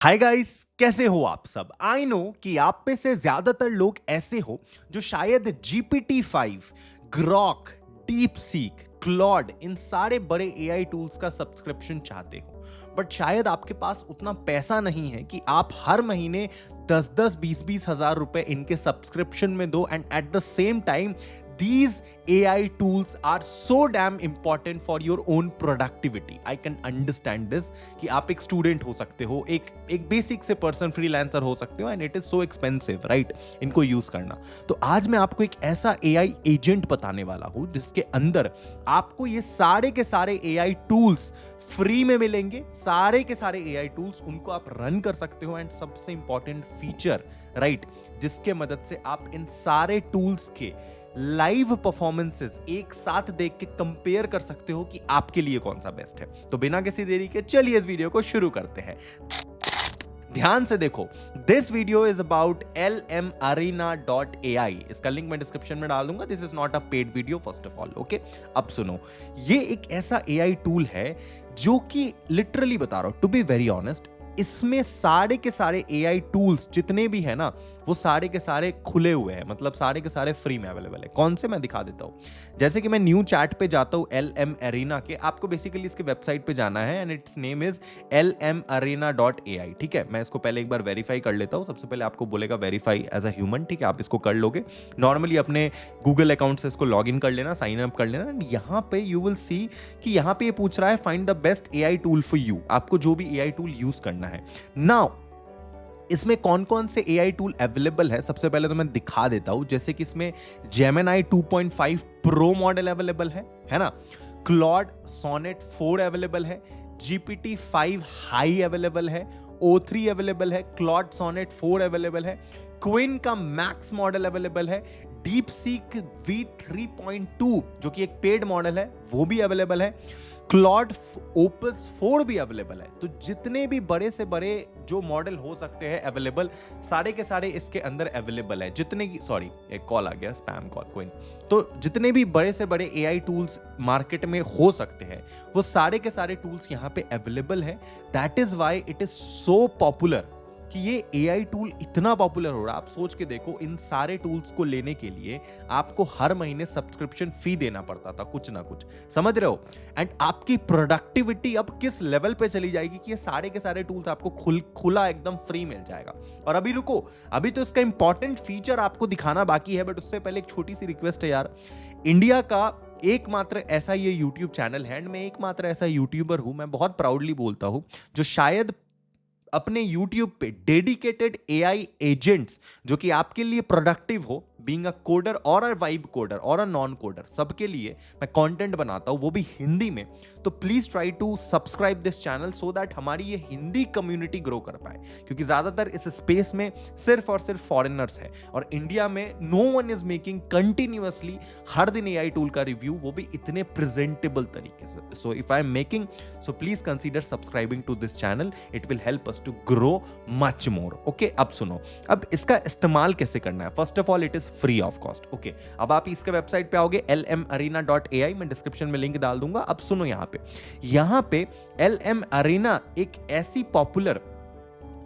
Hi guys, कैसे हो आप सब। आई नो कि आप में से ज्यादातर लोग ऐसे हो जो शायद GPT-5, Grok, DeepSeek, Claude इन सारे बड़े एआई टूल्स का सब्सक्रिप्शन चाहते हो, बट शायद आपके पास उतना पैसा नहीं है कि आप हर महीने 10-10, 20-20 हजार रुपए इनके सब्सक्रिप्शन में दो। And at the same time these AI tools are so damn important for your own productivity. I can understand this कि आप एक स्टूडेंट हो सकते हो, एक बेसिक से पर्सन फ्रीलांसर हो सकते हो, and it is so expensive right इनको यूज करना। तो आज मैं आपको एक ऐसा AI एजेंट बताने वाला हूं जिसके अंदर आपको ये सारे के सारे AI टूल्स फ्री में मिलेंगे। सारे के सारे AI टूल्स उनको आप रन कर सकते हो, एंड सबसे इंपॉर्टेंट फीचर राइट जिसके मदद से आप इन सारे टूल्स के लाइव परफॉर्मेंसेस एक साथ देख के कंपेयर कर सकते हो कि आपके लिए कौन सा बेस्ट है। तो बिना किसी देरी के चलिए इस वीडियो को शुरू करते हैं। ध्यान से देखो, this video is about lmarena.ai। इसका लिंक मैं डिस्क्रिप्शन में डाल दूंगा। This is not a paid video first of all, okay. अब सुनो, ये एक ऐसा AI टूल है जो कि लिटरली बता रहा हूं, टू बी वेरी ऑनेस्ट, इसमें सारे के सारे AI टूल्स जितने भी है ना, वो सारे के सारे खुले हुए हैं, मतलब सारे के सारे फ्री में अवेलेबल है। कौन से मैं दिखा देता हूं। जैसे कि मैं न्यू चैट पे जाता हूं LMarena के, आपको बेसिकली इसके वेबसाइट पे जाना है and it's name is lmarena.ai। ठीक है, मैं इसको पहले एक बार वेरीफाई कर लेता हूं। सबसे पहले आपको बोलेगा वेरीफाई एज अ ह्यूमन, ठीक है, आप इसको कर लोगे। नॉर्मली अपने गूगल अकाउंट से इसको लॉग इन कर लेना, साइन अप कर लेना, एंड यहाँ पे यू विल सी कि यहाँ पे ये पूछ रहा है find the best AI tool for you. आपको जो भी AI टूल यूज करना है। नाउ इसमें कौन कौन से AI टूल अवेलेबल है, सबसे पहले तो मैं दिखा देता हूं। जैसे कि इसमें Gemini 2.5 प्रो मॉडल अवेलेबल है ना। क्लॉड सोनेट 4 अवेलेबल है। GPT-5 हाई अवेलेबल है। O3 अवेलेबल है। क्लॉड सोनेट 4 अवेलेबल है। क्विन का मैक्स मॉडल अवेलेबल है। डीप सीक V3.2 जो कि एक पेड मॉडल है वो भी अवेलेबल है। क्लॉड ओपस 4 भी अवेलेबल है। तो जितने भी बड़े से बड़े जो मॉडल हो सकते हैं अवेलेबल, सारे के सारे इसके अंदर अवेलेबल है। जितने की सॉरी एक कॉल आ गया, स्पैम कॉल, कोई नहीं। तो जितने भी बड़े से बड़े AI टूल्स मार्केट में हो सकते हैं वो सारे के सारे टूल्स यहाँ पे अवेलेबल है। That is why it is so popular कि ये AI टूल इतना पॉपुलर हो रहा है। आप सोच के देखो, इन सारे टूल्स को लेने के लिए आपको हर महीने सब्सक्रिप्शन फी देना पड़ता था, कुछ ना कुछ, समझ रहे हो। एंड आपकी प्रोडक्टिविटी अब किस लेवल पे चली जाएगी कि ये सारे के सारे टूल्स आपको खुला एकदम फ्री मिल जाएगा। और अभी रुको, अभी तो इसका इंपॉर्टेंट फीचर आपको दिखाना बाकी है, बट उससे पहले एक छोटी सी रिक्वेस्ट है यार। इंडिया का एकमात्र ऐसा ये यूट्यूब चैनल है, एंड मैं एकमात्र ऐसा यूट्यूबर हूं, मैं बहुत प्राउडली बोलता हूं, जो शायद अपने YouTube पे डेडिकेटेड AI एजेंट्स जो कि आपके लिए प्रोडक्टिव हो, बीइंग अ कोडर और अ वाइब कोडर और अ नॉन कोडर, सबके लिए मैं कंटेंट बनाता हूं, वो भी हिंदी में। तो please try to subscribe this channel so that हमारी ये हिंदी कम्युनिटी ग्रो कर पाए, क्योंकि ज्यादातर इस स्पेस में सिर्फ और सिर्फ फॉरेनर्स है, और इंडिया में no one is making continuously हर दिन AI टूल का रिव्यू, वो भी इतने प्रेजेंटेबल तरीके से। So if I am making, so please consider subscribing to this channel, it will help us to grow much more, okay. अब सुनो, अब इसका इस्तेमाल कैसे करना है। First of all it is free of cost, okay. अब आप इसके वेबसाइट पे आओगे lmarena.ai, मैं डिस्क्रिप्शन में लिंक डाल दूंगा। अब सुनो, यहां पे LMarena एक ऐसी पॉपुलर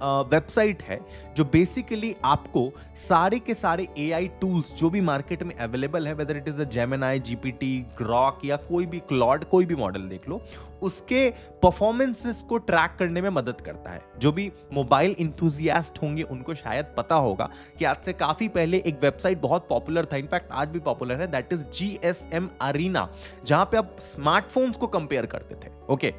वेबसाइट है जो बेसिकली आपको सारे के सारे AI टूल्स जो भी मार्केट में अवेलेबल है, whether it is a Gemini, GPT, Grok या कोई भी क्लॉड, कोई भी मॉडल देख लो, उसके परफॉर्मेंसेस को ट्रैक करने में मदद करता है। जो भी मोबाइल इंथुजियास्ट होंगे उनको शायद पता होगा कि आज से काफी पहले एक वेबसाइट बहुत पॉपुलर था, इनफैक्ट आज भी पॉपुलर है, दैट इज GSM Arena, जहां पे आप स्मार्टफोन्स को कंपेयर करते थे, okay.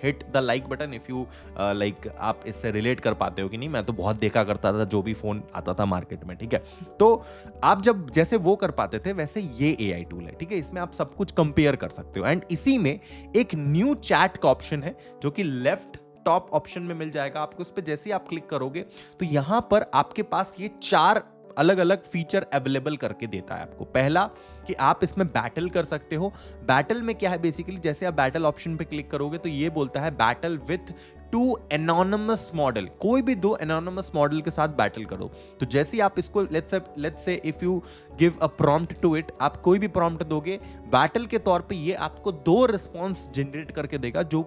Hit the like button if you like, आप इससे रिलेट कर पाते हो कि नहीं। मैं तो बहुत देखा करता था जो भी फोन आता था मार्केट में, ठीक है। तो आप जब जैसे वो कर पाते थे वैसे ये AI टूल है, ठीक है। इसमें आप सब कुछ कंपेयर कर सकते हो, एंड इसी में एक न्यू चैट का ऑप्शन है जो कि लेफ्ट टॉप ऑप्शन में मिल जाएगा आपको। उस पर जैसे ही आप क्लिक करोगे तो यहां पर आपके पास ये 4 अलग अलग फीचर अवेलेबल करके देता है आपको। पहला कि आप इसमें बैटल कर सकते हो। बैटल में क्या है बेसिकली, जैसे आप बैटल ऑप्शन पे क्लिक करोगे तो ये बोलता है बैटल विथ 2 एनोनिमस मॉडल, कोई भी 2 एनोनिमस मॉडल के साथ बैटल करो। तो जैसे ही आप इसको let's say if you give a prompt to it, आप कोई भी प्रॉम्प्ट दोगे बैटल के तौर पे, ये आपको 2 रिस्पॉन्स जनरेट करके देगा, जो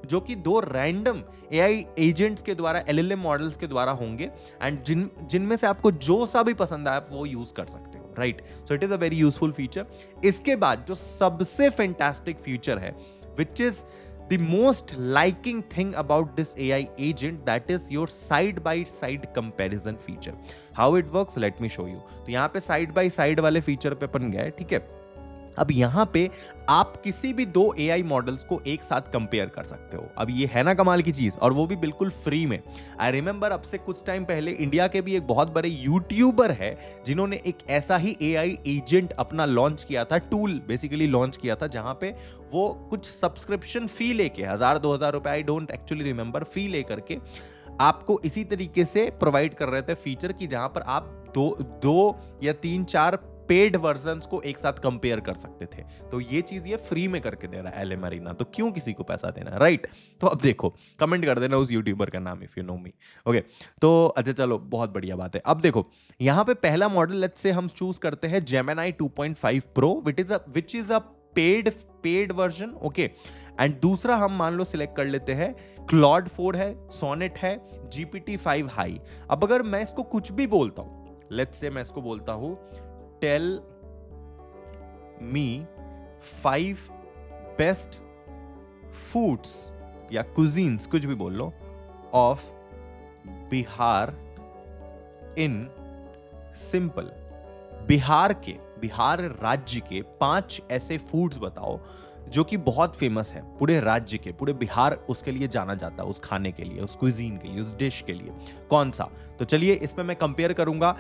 जो कि दो रैंडम एआई एजेंट्स के द्वारा, एलएलएम मॉडल्स के द्वारा होंगे, एंड जिनमें से आपको जो सा भी पसंद आए आप वो यूज कर सकते हो, right? So it is a very useful feature. इसके बाद जो सबसे फैंटास्टिक फीचर है, which is the most liking thing about this AI agent, that is your side by side comparison feature. How it works, let me show you. तो यहाँ पे side by side वाले feature पे अपन गए, ठीक है? अब यहाँ पे आप किसी भी दो AI मॉडल्स को एक साथ कंपेयर कर सकते हो। अब ये है ना कमाल की चीज, और वो भी बिल्कुल फ्री में। आई रिमेंबर अब से कुछ टाइम पहले इंडिया के भी एक बहुत बड़े यूट्यूबर है जिन्होंने एक ऐसा ही AI एजेंट अपना लॉन्च किया था, टूल बेसिकली लॉन्च किया था, जहां पे वो कुछ सब्सक्रिप्शन फी लेके 1000-2000 रुपए, आई डोंट एक्चुअली रिमेंबर, फी लेकर के आपको इसी तरीके से प्रोवाइड कर रहे थे फीचर की, जहां पर आप दो या 3-4 पेड वर्जन्स को एक साथ कंपेयर कर सकते थे। तो ये चीज ये फ्री में करके दे रहा है एलएम अरीना, तो क्यों किसी को पैसा देना, राइट? तो अब देखो, कमेंट कर देना उस यूट्यूबर का नाम if you know me, okay? तो अच्छा चलो, बहुत बढ़िया बात है। अब देखो यहाँ पे पहला मॉडल लेट्स से हम चूज करते हैं Gemini 2.5 pro, which is a paid version, okay? And दूसरा हम मान लो सिलेक्ट कर लेते हैं क्लॉड 4 है, सोनेट है, GPT-5 हाई। अब अगर मैं इसको कुछ भी बोलता हूं, लेट्स से मैं इसको बोलता हूं टेल मी 5 बेस्ट फूड्स या कुजीन्स, कुछ भी बोल लो, of Bihar in simple. Bihar राज्य के 5 ऐसे फूड्स बताओ जो कि बहुत फेमस है पूरे राज्य के, पूरे बिहार उसके लिए जाना जाता है, उस खाने के लिए, उस कुजीन के लिए, उस डिश के लिए, कौन सा? तो चलिए इसमें मैं कंपेयर करूंगा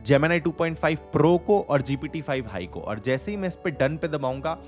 जेमिनी 2.5 प्रो को और GPT-5 हाई को, और जैसे ही मैं इस पे डन पे दबाऊंगा,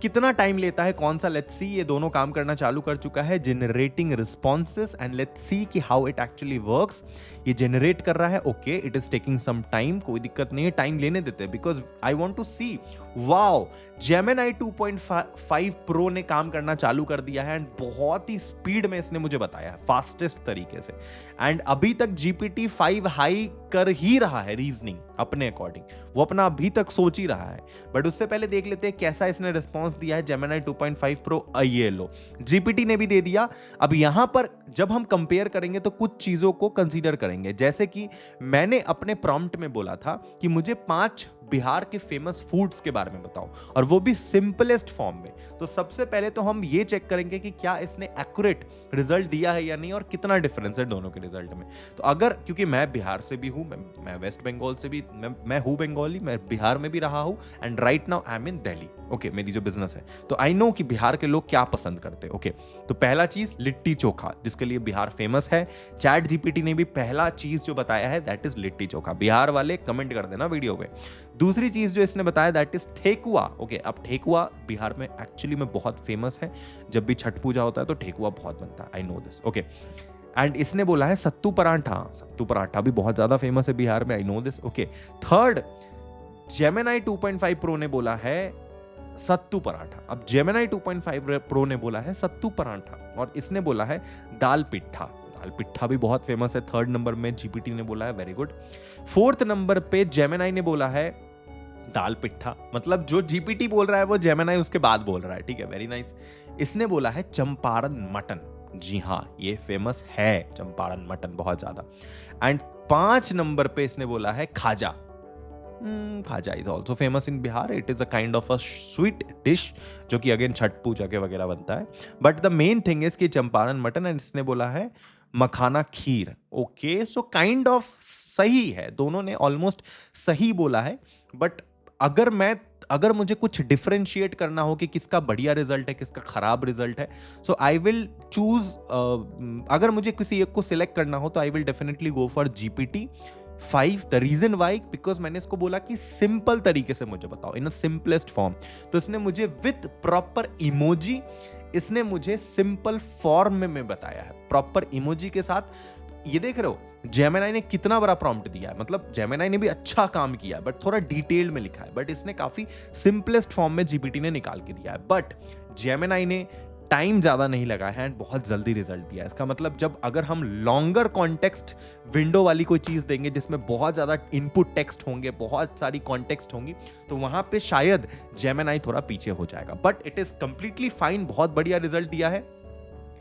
कितना टाइम लेता है, कौन सा, लेट्स सी। ये दोनों काम करना चालू कर चुका है, generating responses, and let's see कि हाउ इट एक्चुअली वर्क्स। ये जनरेट कर रहा है, okay, it is taking some time, कोई दिक्कत नहीं है, टाइम लेने देते हैं, because I want to see. Wow, Gemini 2.5 pro ने काम करना चालू कर दिया है, एंड बहुत ही स्पीड में इसने मुझे बताया है, फास्टेस्ट तरीके से। एंड अभी तक GPT-5 हाई कर ही रहा है रीजनिंग अपने अकॉर्डिंग, वो अपना अभी तक सोच ही रहा है। बट उससे पहले देख लेते हैं कैसा इसने रिस्पॉन्स दिया है जेमिनी 2.5 प्रो। ये लो, GPT ने भी दे दिया। अब यहां पर जब हम कंपेयर करेंगे तो कुछ चीजों को कंसीडर करेंगे, जैसे कि मैंने अपने प्रॉम्प्ट में बोला था कि मुझे 5 बिहार के फेमस फूड्स के बारे में बताओ, और वो भी सिंपलेस्ट फॉर्म में। तो सबसे पहले तो हम ये चेक करेंगे कि क्या इसने एक्यूरेट रिजल्ट दिया है या नहीं, और कितना डिफरेंस है दोनों के रिजल्ट में। तो अगर, क्योंकि मैं बिहार से भी हूं, मैं वेस्ट बंगाल से भी, मैं हूं बंगाली, मैं बिहार में भी रहा हूं, and right now I am in Delhi, okay, मेरी जो बिजनेस है, तो आई नो कि बिहार के लोग क्या पसंद करते हैं, ओके? तो पहला चीज लिट्टी चोखा, जिसके लिए बिहार फेमस है। चैट जीपीटी ने भी पहला चीज जो बताया है दैट इज लिट्टी चोखा। बिहार वाले कमेंट कर देना वीडियो पे। दूसरी चीज जो इसने बताया दैट इज ठेकुआ, ओके? अब ठेकुआ बिहार में एक्चुअली में बहुत फेमस है, जब भी छठ पूजा होता है तो ठेकुआ बहुत बनता है, I know this, okay? And इसने बोला है सत्तू पराठा भी बहुत ज्यादा फेमस है बिहार में, I know this, okay? Third, Gemini 2.5 pro ने बोला है सत्तू पराठा। अब जेमिनी 2.5 प्रो ने बोला है सत्तू पराठा, और इसने बोला है दाल पिट्ठा भी बहुत फेमस है। थर्ड नंबर में जीपीटी ने बोला है, वेरी गुड। फोर्थ नंबर पे जेमिनी ने बोला है दाल पिट्ठा, मतलब जो जीपीटी बोल रहा है वो जेमिनी उसके बाद बोल रहा है, ठीक है, वेरी नाइस। इसने बोला है चंपारण मटन, जी हाँ, ये फेमस है चंपारण मटन बहुत ज्यादा। एंड 5 नंबर पे इसने बोला है खाजा is also famous in Bihar. It is a kind of a sweet dish जो कि अगेन छठ पूजा के वगैरह बनता है, but the main thing is कि चंपारण मटन। एंड इसने बोला है मखाना खीर, ओके? सो काइंड ऑफ सही है, दोनों ने ऑलमोस्ट सही बोला है। बट अगर मुझे कुछ डिफरेंशिएट करना हो कि किसका बढ़िया रिजल्ट है, किसका खराब रिजल्ट है, सो आई विल चूज, अगर मुझे किसी एक को सिलेक्ट करना हो तो I will definitely go for GPT-5। The reason why, because मैंने इसको बोला कि सिंपल तरीके से मुझे बताओ, इन अ सिंपलेस्ट फॉर्म। तो इसने मुझे विथ प्रॉपर इमोजी, इसने मुझे सिंपल फॉर्म में बताया है, प्रॉपर इमोजी के साथ। ये देख रहे हो जेमिनी ने कितना बड़ा प्रॉम्प्ट दिया है, मतलब जेमिनी ने भी अच्छा काम किया है, बट थोड़ा डिटेल्ड में लिखा है, बट इसने काफी सिंपलेस्ट फॉर्म में जीपीटी ने निकाल के दिया है। बट जेमिनी ने टाइम ज़्यादा नहीं लगा है एंड बहुत जल्दी रिजल्ट दिया है। इसका मतलब जब अगर हम लॉन्गर कॉन्टेक्स्ट विंडो वाली कोई चीज़ देंगे जिसमें बहुत ज़्यादा इनपुट टेक्स्ट होंगे, बहुत सारी कॉन्टेक्स्ट होंगी, तो वहाँ पे शायद जेमिनी थोड़ा पीछे हो जाएगा, but it is completely fine, बहुत बढ़िया रिजल्ट दिया है।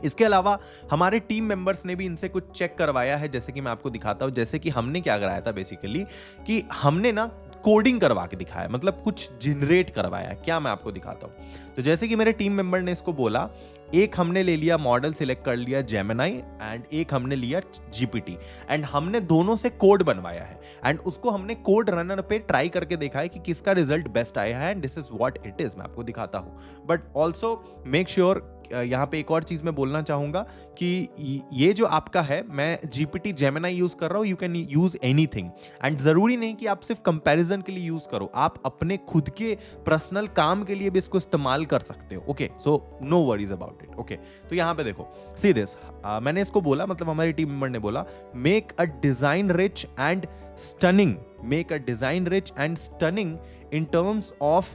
इसके अलावा हमारे टीम मेंबर्स ने भी इनसे कुछ चेक करवाया है, जैसे कि मैं आपको दिखाता हूं। जैसे कि हमने क्या कराया था बेसिकली कि हमने ना कोडिंग करवा के दिखाया, मतलब कुछ जनरेट करवाया है। क्या मैं आपको दिखाता हूं। तो जैसे कि मेरे टीम मेंबर ने इसको बोला, एक हमने ले लिया मॉडल सिलेक्ट कर लिया जेमिनी एंड एक हमने लिया जीपीटी, एंड हमने दोनों से कोड बनवाया है एंड उसको हमने कोड रनर पे ट्राई करके देखा है कि किसका रिजल्ट बेस्ट आया है and this is what it is. मैं आपको दिखाता हूं, बट ऑल्सो मेक श्योर यहाँ पे एक और चीज मैं बोलना चाहूंगा कि ये जो आपका है, मैं जीपीटी जेमिनी यूज कर रहा हूँ, you can use anything and जरूरी नहीं कि आप सिर्फ कंपैरिजन के लिए यूज करो, आप अपने खुद के पर्सनल काम के लिए भी इसको इस्तेमाल कर सकते हो। Okay, so no worries about it. Okay, तो यहाँ पे देखो, सी दिस, मैंने इसको बोला, मतलब हमारी टीम मेंबर ने बोला, make a design rich and stunning, make a design rich and stunning in terms of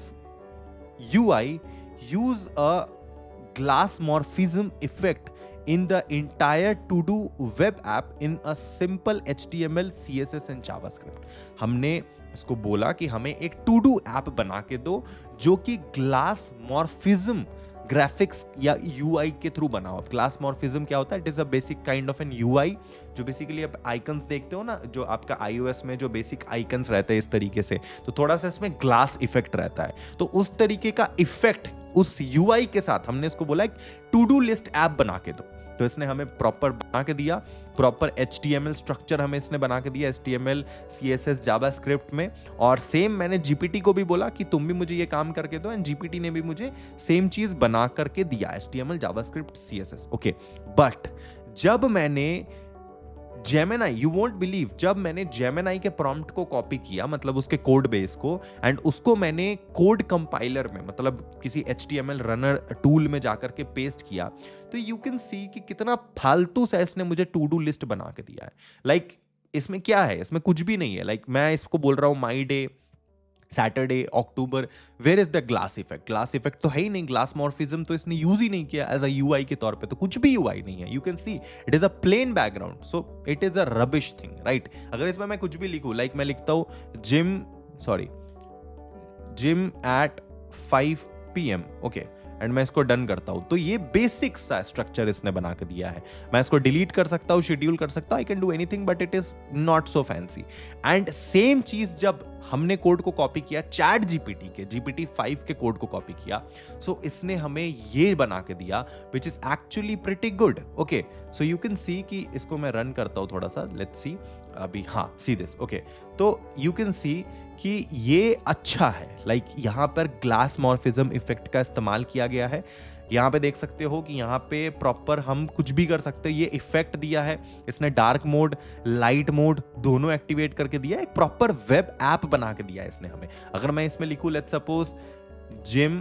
UI, use a glass morphism effect in the entire to-do web app in a simple HTML, CSS and JavaScript। हमने इसको बोला कि हमें एक to do app बना के दो जो कि ग्लास मॉर्फिज्म ग्राफिक्स या UI के थ्रू बना हो। ग्लास मॉर्फिज्म क्या होता है? It is a basic kind of an UI, जो बेसिकली आप आइकन्स देखते हो ना, जो आपका iOS में जो बेसिक आइकन्स रहते हैं इस तरीके से, तो थोड़ा सा इसमें ग्लास इफेक्ट रहता है। तो उस तरीके का इफेक्ट उस UI के साथ हमने इसको बोला एक टू डू लिस्ट ऐप बना के दो। तो इसने हमें प्रॉपर बना के दिया, प्रॉपर HTML स्ट्रक्चर हमें इसने बना के दिया, HTML, CSS, जावास्क्रिप्ट में। और सेम मैंने GPT को भी बोला कि तुम भी मुझे ये काम करके दो, एंड GPT ने भी मुझे सेम चीज बना करके दिया, HTML, JavaScript, CSS। Okay, but जब मैंने जेमिनी, यू वोंट बिलीव, जब मैंने जेमिनी के प्रॉम्प्ट को कॉपी किया, मतलब उसके कोड बेस को, एंड उसको मैंने कोड कंपाइलर में, मतलब किसी HTML रनर टूल में जाकर के पेस्ट किया, तो यू कैन सी कि कितना फालतू सा इसने मुझे टू डू लिस्ट बना के दिया है। लाइक इसमें क्या है? इसमें कुछ भी नहीं है। लाइक मैं इसको बोल रहा हूँ my day, Saturday, October, where is the glass effect? Glass effect तो है ही नहीं, ग्लास मॉर्फिज्म तो इसने यूज ही नहीं किया एज अ UI के तौर पे, तो कुछ भी UI नहीं है। You can see it is a plain background, so it is a rubbish thing, right? अगर इसमें मैं कुछ भी लिखूं, लाइक मैं लिखता हूं gym eight 5 PM, okay, and मैं इसको डन करता हूं, तो ये बेसिक सा स्ट्रक्चर इसने बना के दिया है। मैं इसको डिलीट कर सकता हूं, शेड्यूल कर सकता हूं, आई can do anything, but it is not so fancy. And same चीज जब हमने कोड को कॉपी किया चैट GPT के, GPT-5 के कोड को कॉपी किया, सो इसने हमें ये बना के दिया, which is actually pretty good. Okay, so you can सी कि इसको मैं रन करता हूं थोड़ा सा, लेट्स सी अभी, हाँ, सी दिस। ओके, तो यू कैन सी कि ये अच्छा है। लाइक यहाँ पर ग्लास मॉर्फिज्म इफेक्ट का इस्तेमाल किया गया है। यहाँ पे देख सकते हो कि यहाँ पे प्रॉपर हम कुछ भी कर सकते हैं। ये इफेक्ट दिया है इसने, डार्क मोड, लाइट मोड दोनों एक्टिवेट करके दिया है। एक प्रॉपर वेब ऐप बना के दिया है इसने हमें। अगर मैं इसमें लिखूं, let's suppose gym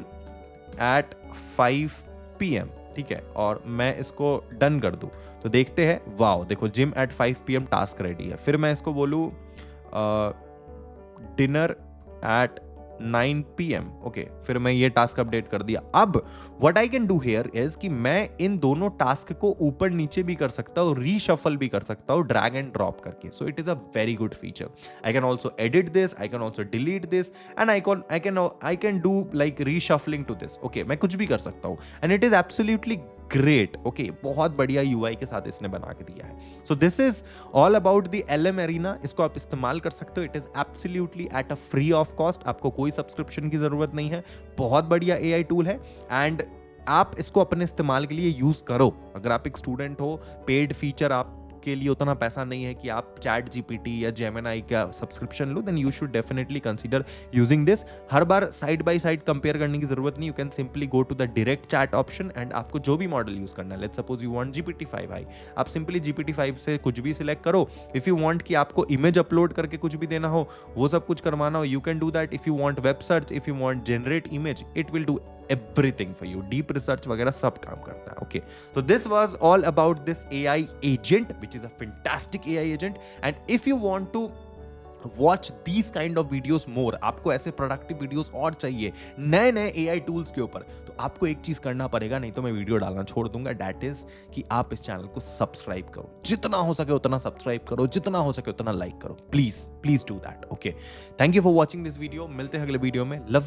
eight 5 PM, ठीक है, और मैं इसको डन कर दूं, तो देखते हैं, वाओ, देखो gym eight 5 PM task ready है। फिर मैं इसको बोलूं डिनर एट 9 PM, ओके, फिर मैं ये टास्क अपडेट कर दिया। अब what I can do here is कि मैं इन दोनों टास्क को ऊपर नीचे भी कर सकता हूँ, रीशफल भी कर सकता हूँ ड्रैग एंड ड्रॉप करके। So it is a very good feature. I can also edit this, I can also delete this, and I can do like reshuffling to this. Okay, मैं कुछ भी कर सकता हूँ, and it is absolutely great. Okay, बहुत बढ़िया UI के साथ इसने बना के दिया है। So this is all about the LM arena. इसको आप इस्तेमाल कर सकते हो। It is absolutely at a free of cost, आपको कोई सब्सक्रिप्शन की जरूरत नहीं है। बहुत बढ़िया AI टूल है, एंड आप इसको अपने इस्तेमाल के लिए यूज करो। अगर आप एक स्टूडेंट हो, पेड फीचर आप के लिए उतना पैसा नहीं है कि आप चैट GPT या जेमिनी का सब्सक्रिप्शन लो, then you should definitely consider using this. हर बार साइड बाय साइड कंपेयर करने की जरूरत नहीं। You can simply go to the direct chat option, and आपको जो भी मॉडल यूज करना है, let's suppose you want GPT-5i, आप सिंपली GPT-5 से कुछ भी सिलेक्ट करो। इफ यू वांट कि आपको इमेज अपलोड करके कुछ भी देना हो, वो सब कुछ करवाना हो, you can do that. If you want web search, if you want generate image, it will do everything for you, deep research वगैरह सब काम करता है। Okay, so this was all about this AI agent, which is a fantastic AI agent, and if you want to watch these kind of videos more. आपको ऐसे productive videos और चाहिए नए नए एआई टूल्स के ऊपर, तो आपको एक चीज करना पड़ेगा, नहीं तो मैं वीडियो डालना छोड़ दूंगा। दैट इज कि आप इस चैनल को सब्सक्राइब करो, जितना हो सके उतना सब्सक्राइब करो, जितना हो सके उतना लाइक करो। Please please do that. Okay, thank you for watching this video. मिलते हैं अगले वीडियो में। लव